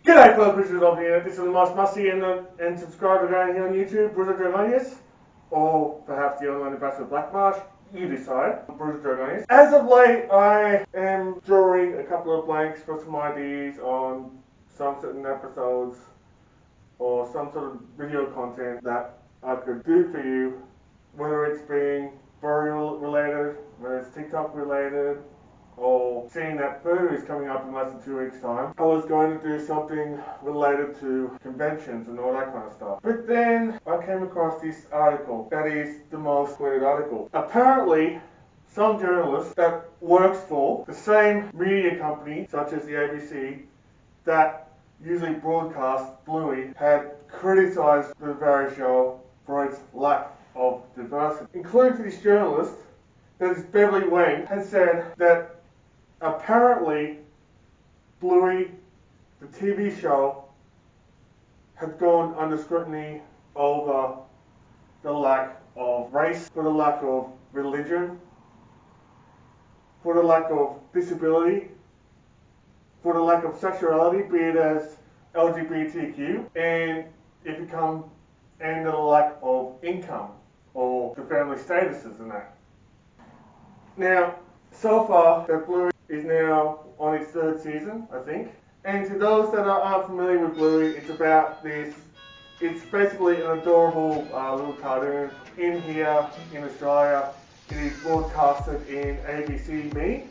G'day fellow creatures of the internet, this is the most musty and subscriber guy here on YouTube, Bruzo Dragonius, or perhaps the online ambassador Blackmarsh, you decide, Bruzo Dragonius. As of late, I am drawing a couple of blanks for some ideas on some certain episodes, or some sort of video content that I could do for you, whether it's being burial related, whether it's TikTok related, or seeing that Fursuit is coming up in less than 2 weeks' time. I was going to do something related to conventions and all that kind of stuff. But then I came across this article that is the most quoted article. Apparently, some journalist that works for the same media company, such as the ABC, that usually broadcasts Bluey, had criticized the very show for its lack of diversity. Including to this journalist, that is Beverly Wang, has said that apparently, Bluey, the TV show, had gone under scrutiny over the lack of race, for the lack of religion, for the lack of disability, for the lack of sexuality, be it as LGBTQ, and the lack of income or the family statuses and that. Now, so far, that Bluey is now on its 3rd season, I think. And to those that aren't familiar with Bluey, it's about this, it's basically an adorable little cartoon. In here, in Australia, it is broadcasted in ABC Me,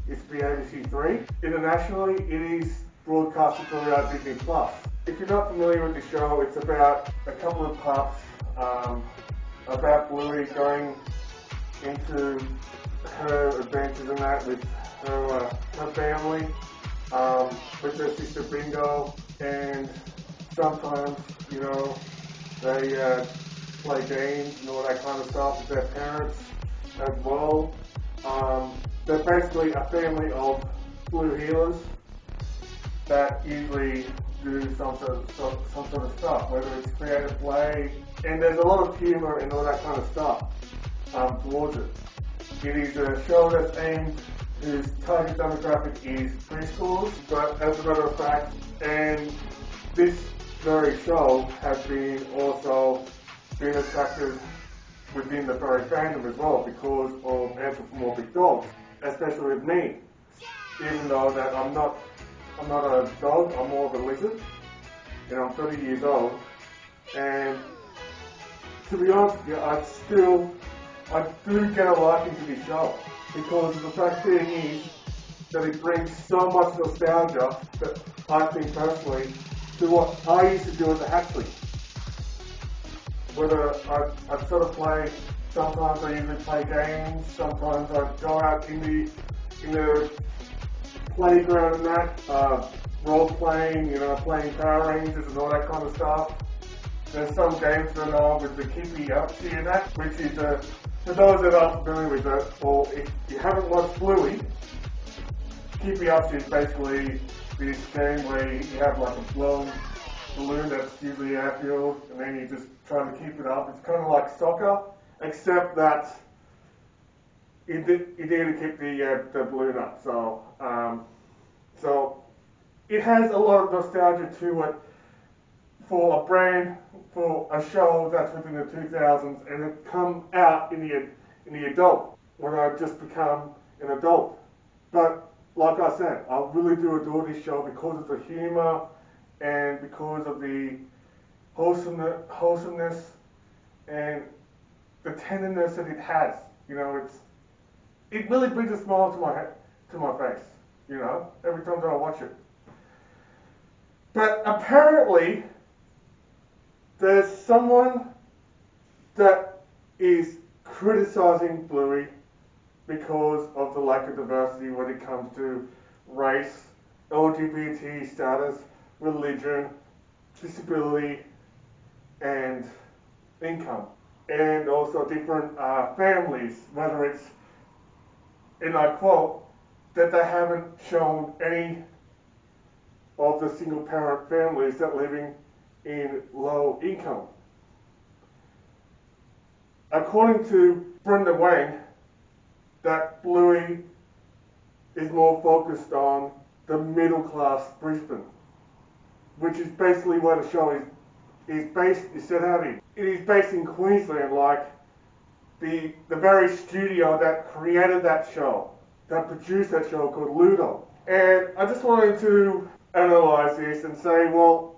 it's the ABC 3. Internationally, it is broadcasted throughout Disney Plus. If you're not familiar with the show, it's about a couple of pups, about Bluey going into her adventures and that with her family, with her sister Bingo, and sometimes, you know, they play games and all that kind of stuff with their parents as well. They're basically a family of blue healers that usually do some sort of stuff, whether it's creative play, and there's a lot of humor and all that kind of stuff towards it. It is a show that's aimed, whose target demographic is preschoolers, but as a matter of fact, and this very show has been also been attracted within the furry fandom as well because of anthropomorphic dogs, especially with me. Even though that I'm not a dog, I'm more of a lizard, and I'm 30 years old, and to be honest with you, I do get a liking to this show because of the fact that it is that it brings so much nostalgia that I think personally to what I used to do as a hatchling. Whether I sort of play, sometimes I usually play games, sometimes I go out in the playground and that, role playing, you know, playing Power Rangers and all that kind of stuff. There's some games going on with the Keepy Upsy and that, which is for those that aren't familiar with it, or if you haven't watched Bluey, Keepy Upsy is basically this game where you have like a blown balloon that's usually airfield, and then you're just trying to keep it up. It's kind of like soccer, except that you need to keep the balloon up. So it has a lot of nostalgia to it for a brand, for a show that's within the 2000s, and it come out in the adult, when I just become an adult. But like I said, I really do adore this show because of the humor and because of the wholesomeness and the tenderness that it has. You know, it really brings a smile to my face, you know, every time that I watch it. But apparently, there's someone that is criticizing Bluey because of the lack of diversity when it comes to race, LGBT status, religion, disability, and income. And also different families, whether it's, and I quote, that they haven't shown any of the single parent families that living in low income. According to Brenda Wang, that Bluey is more focused on the middle class Brisbane. which is basically where the show is set out in. It is based in Queensland, like the very studio that created that show, that produced that show, called Ludo. And I just wanted to analyse this and say, well,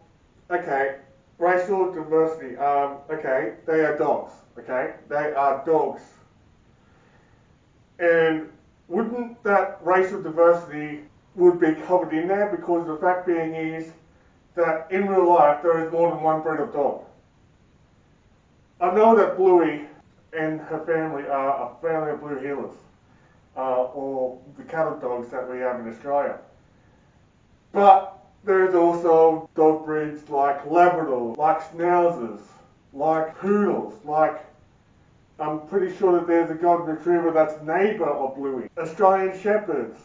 okay, racial diversity, okay, they are dogs, okay? They are dogs. And wouldn't that racial diversity would be covered in there, because the fact being is that in real life there is more than one breed of dog. I know that Bluey and her family are a family of blue heelers, or the cattle dogs that we have in Australia. But there's also dog breeds like Labrador, like Schnauzers, like Poodles, like I'm pretty sure that there's a golden retriever that's neighbour of Bluey, Australian Shepherds,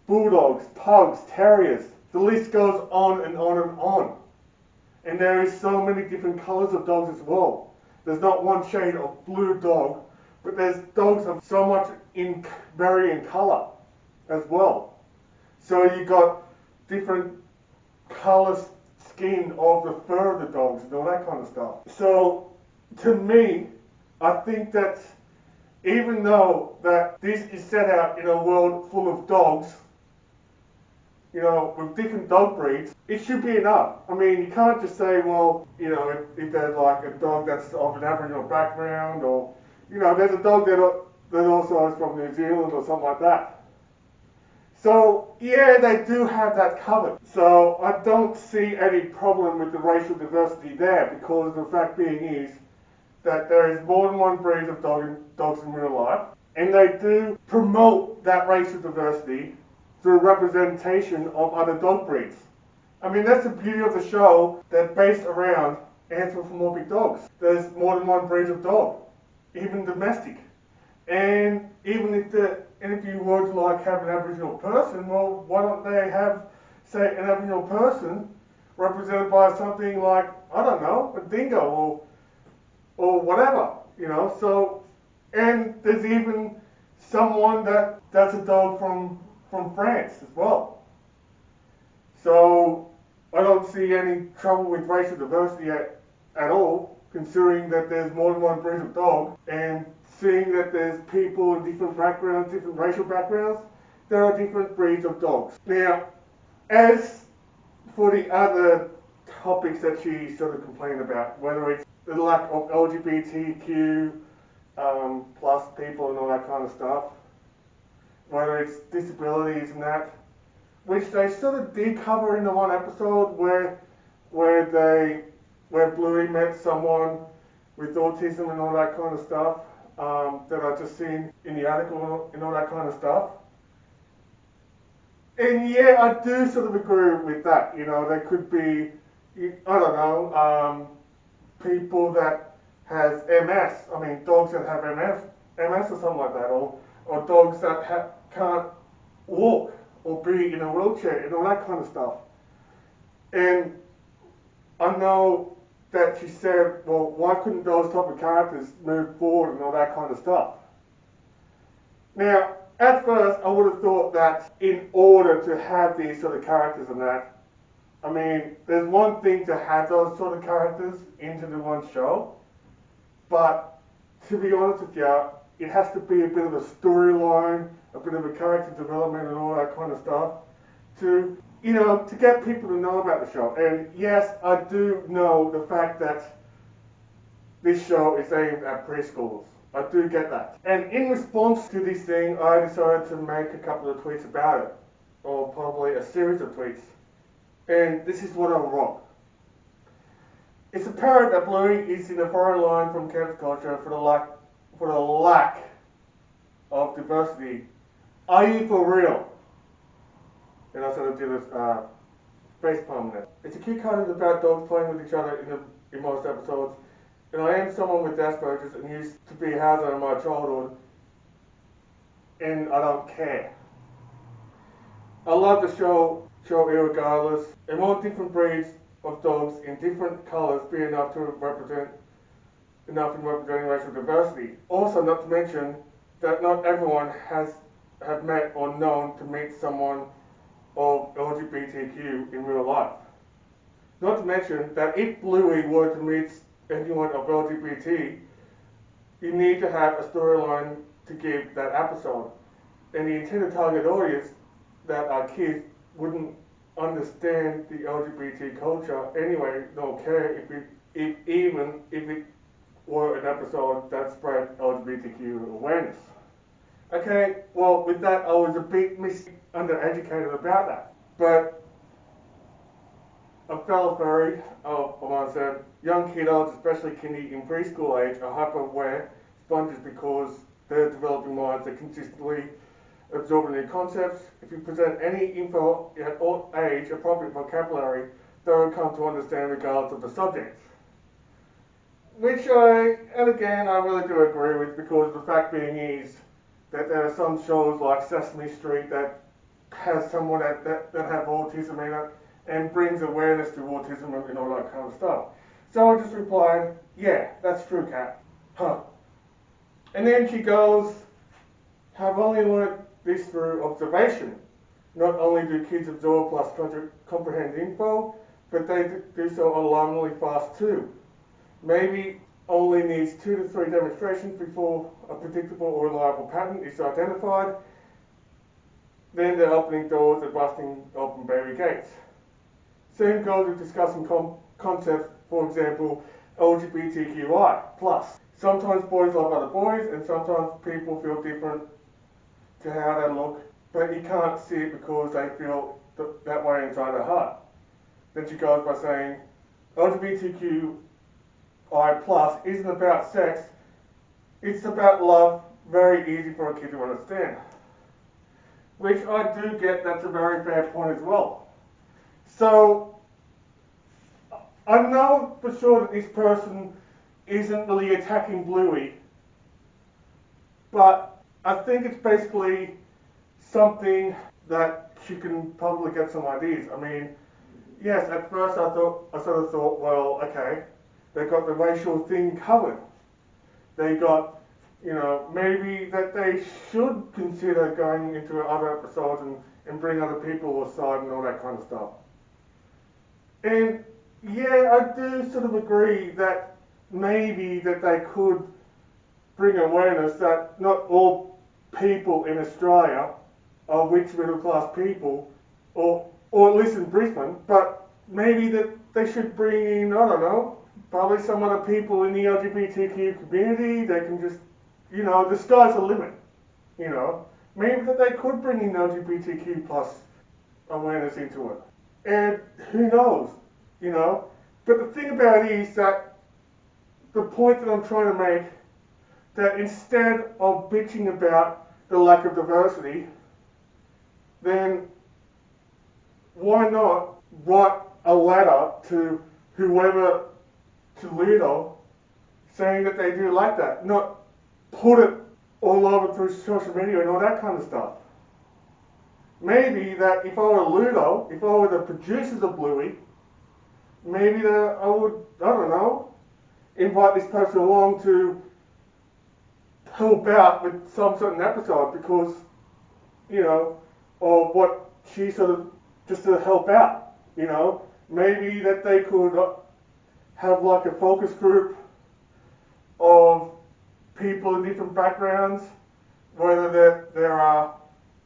Bulldogs, Pugs, Terriers. The list goes on and on and on. And there is so many different colours of dogs as well. There's not one shade of blue dog, but there's dogs of so much varying colour as well. So you got different colour scheme of the fur of the dogs and all that kind of stuff. So to me, I think that even though that this is set out in a world full of dogs, you know, with different dog breeds, it should be enough. I mean, you can't just say, well, you know, if there's like a dog that's of an Aboriginal background, or, you know, there's a dog that also is from New Zealand or something like that. So, yeah, they do have that covered. So I don't see any problem with the racial diversity there, because the fact being is that there is more than one breed of dogs in real life, and they do promote that racial diversity through representation of other dog breeds. I mean, that's the beauty of the show, that's based around anthropomorphic dogs. There's more than one breed of dog, even domestic. And even if you were to like have an Aboriginal person, well, why don't they have, say, an Aboriginal person represented by something like, I don't know, a dingo or whatever, you know? So, and there's even someone that's a dog from France as well. So I don't see any trouble with racial diversity at all, considering that there's more than one breed of dog, and seeing that there's people in different backgrounds, different racial backgrounds, there are different breeds of dogs. Now, as for the other topics that she sort of complained about, whether it's the lack of LGBTQ plus people and all that kind of stuff, whether it's disabilities and that, which they sort of did cover in the one episode where Bluey met someone with autism and all that kind of stuff, that I just seen in the article and all that kind of stuff. And yeah, I do sort of agree with that. You know, there could be, I don't know, people that has MS. I mean, dogs that have MS or something like that, or dogs that can't walk or be in a wheelchair and all that kind of stuff. And I know that she said, well, why couldn't those type of characters move forward and all that kind of stuff? Now, at first, I would have thought that in order to have these sort of characters and that, I mean, there's one thing to have those sort of characters into the one show, but to be honest with you, it has to be a bit of a storyline, a bit of a character development and all that kind of stuff to, you know, to get people to know about the show. And yes, I do know the fact that this show is aimed at preschoolers. I do get that. And in response to this thing, I decided to make a couple of tweets about it, or probably a series of tweets. And this is what I wrote. It's apparent that Bluey is in a foreign land from counterculture for the lack of diversity. Are you for real? And I sort of did a face palm there. It's a cute cartoon about dogs playing with each other in most episodes. And I am someone with Asperger's and used to be housed in my childhood, and I don't care. I love the show irregardless, and more different breeds of dogs in different colours be enough in representing racial diversity. Also, not to mention that not everyone have met or known to meet someone of LGBTQ in real life. Not to mention that if Bluey were to meet anyone of LGBT, you need to have a storyline to give that episode. And the intended target audience that are kids wouldn't understand the LGBT culture anyway, don't care even if it were an episode that spread LGBTQ awareness. Okay, well with that I was a bit undereducated about that. But a fellow furry, I said, young kiddos, especially kindy in preschool age, are hyper-aware sponges because their developing minds are consistently absorbing new concepts. If you present any info at all age appropriate vocabulary, they will come to understand regardless of the subject. Which and again, I really do agree with, because the fact being is that there are some shows like Sesame Street that has someone that have autism in it and brings awareness to autism and all that kind of stuff. So I just replied, yeah, that's true, Kat. Huh. And then she goes, have only learnt this through observation. Not only do kids absorb plus comprehend info, but they do so alarmingly fast too. Maybe only needs 2 to 3 demonstrations before a predictable or reliable pattern is identified. Then they're opening doors and busting open baby gates. Same goes with discussing concepts, for example, LGBTQI+. Sometimes boys love other boys, and sometimes people feel different to how they look, but you can't see it because they feel that way inside their heart. Then she goes by saying, LGBTQI+ isn't about sex, it's about love, very easy for a kid to understand. Which I do get, that's a very fair point as well. So, I know for sure that this person isn't really attacking Bluey, but I think it's basically something that she can probably get some ideas. I mean, yes, at first I sort of thought, well, okay, they got the racial thing covered. They got, maybe that they should consider going into other episodes and bring other people aside and all that kind of stuff. And yeah, I do sort of agree that maybe that they could bring awareness that not all people in Australia are rich middle class people, or at least in Brisbane, but maybe that they should bring in, I don't know, probably some other people in the LGBTQ community. They can just, the sky's the limit, Maybe that they could bring in LGBTQ plus awareness into it. And who knows, But the thing about it is that the point that I'm trying to make, that instead of bitching about the lack of diversity, then why not write a letter to whoever, to Ludo, saying that they do like that, not put it all over through social media and all that kind of stuff. Maybe that if I were Ludo, if I were the producers of Bluey, maybe that I would, I don't know, invite this person along to help out with some certain episode because, or what she sort of, just to help out, Maybe that they could have like a focus group of people in different backgrounds, whether there are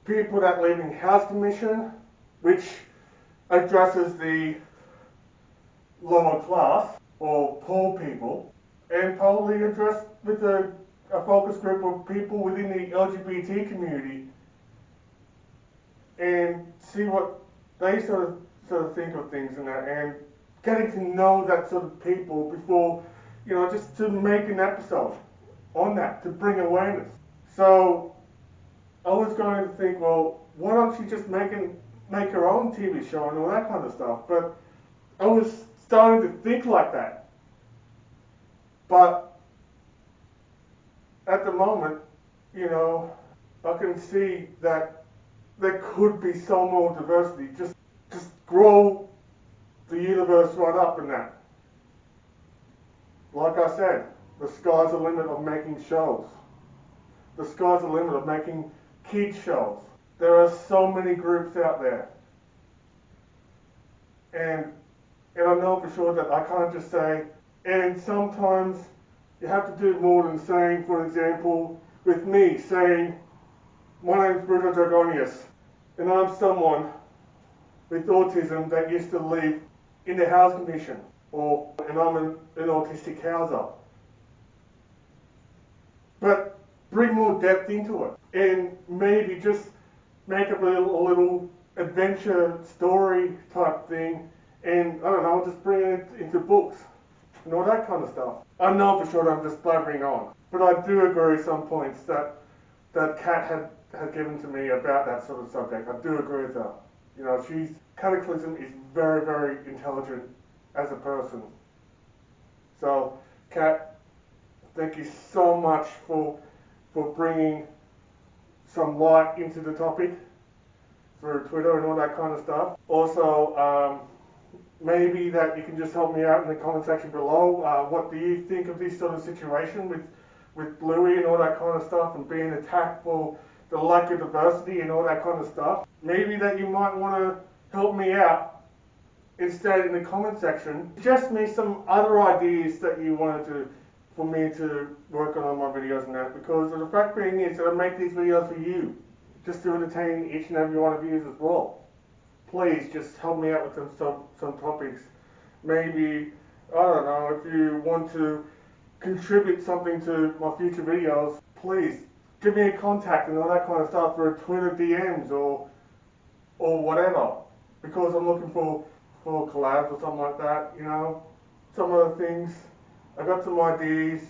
people that live in House Commission, which addresses the lower class or poor people, and probably address with a focus group of people within the LGBT community and see what they sort of think of things and that, and getting to know that sort of people before, just to make an episode on that, to bring awareness. So I was going to think, well, why don't she just make her own TV show and all that kind of stuff? But I was starting to think like that. But at the moment, I can see that there could be some more diversity. Just grow the universe right up in that. Like I said, the sky's the limit of making shows. The sky's the limit of making kids shows. There are so many groups out there. And And I know for sure that I can't just say, and sometimes you have to do more than saying, for example, with me saying, my name's Bruzo Dragonius, and I'm someone with autism that used to live in the housing condition, and I'm an autistic houser. But bring more depth into it, and maybe just make up a little adventure story type thing, and I don't know, just bring it into books and all that kind of stuff. I know for sure that I'm just blabbering on, but I do agree with some points that Kat had given to me about that sort of subject. I do agree with her. You know, Cataclysm is very, very intelligent as a person. So, Kat, thank you so much for bringing some light into the topic through Twitter and all that kind of stuff. Also, maybe that you can just help me out in the comment section below. What do you think of this sort of situation with Bluey and all that kind of stuff, and being attacked for the lack of diversity and all that kind of stuff? Maybe that you might want to help me out instead in the comment section. Suggest me some other ideas that you wanted for me to work on my videos and that, because the fact being is that I make these videos for you, just to entertain each and every one of you as well. Please just help me out with some topics. Maybe, I don't know, if you want to contribute something to my future videos, please give me a contact and all that kind of stuff through Twitter DMs or whatever, because I'm looking for collabs or something like that, you know. Some other things. I got some ideas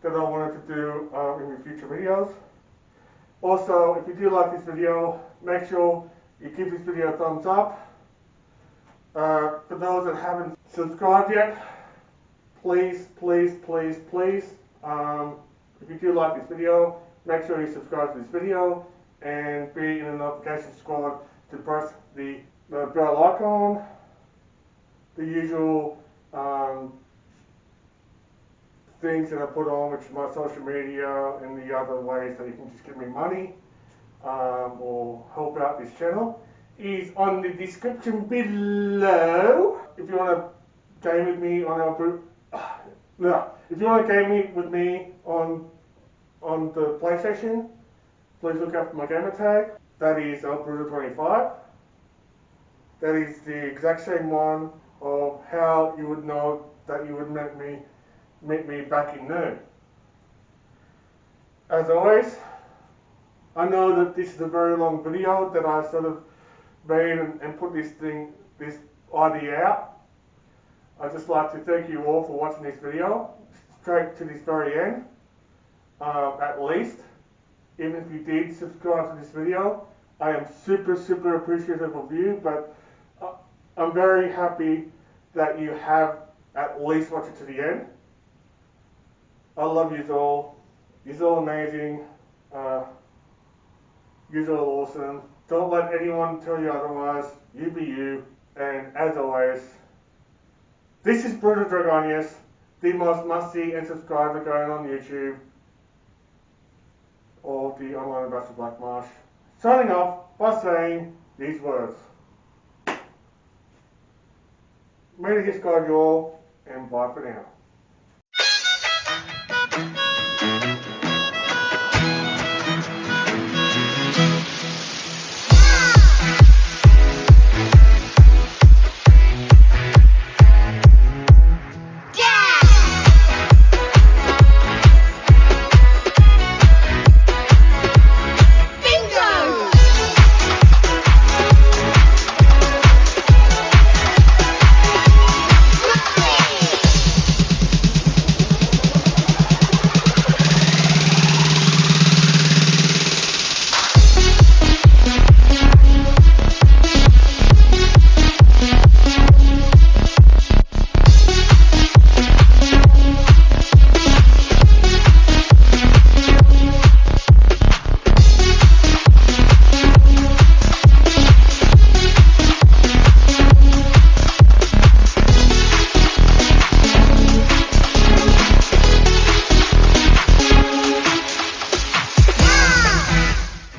that I wanted to do in the future videos. Also, if you do like this video, make sure you give this video a thumbs up. For those that haven't subscribed yet, please, please, please, please, if you do like this video, make sure you subscribe to this video and be in the notification squad to press the bell icon, the usual things that I put on, which is my social media and the other ways that you can just give me money or help out this channel, is on the description below. If you want to game with me on our group, if you want to game with me on the PlayStation, please look up my gamer tag. That is Bruzo25. That is the exact same one of how you would know that you would meet me back in noon. As always, I know that this is a very long video that I sort of made and put this idea out. I'd just like to thank you all for watching this video straight to this very end, at least. Even if you did subscribe to this video, I am super, super appreciative of you, but I'm very happy that you have at least watched it to the end. I love you all. You're all amazing. You're all awesome. Don't let anyone tell you otherwise. You be you. And as always, this is Bruzo Dragonius, the most must-see and subscriber going on YouTube, or the online ambassador Black Marsh, signing off by saying these words. May the Hits guide you all, and bye for now.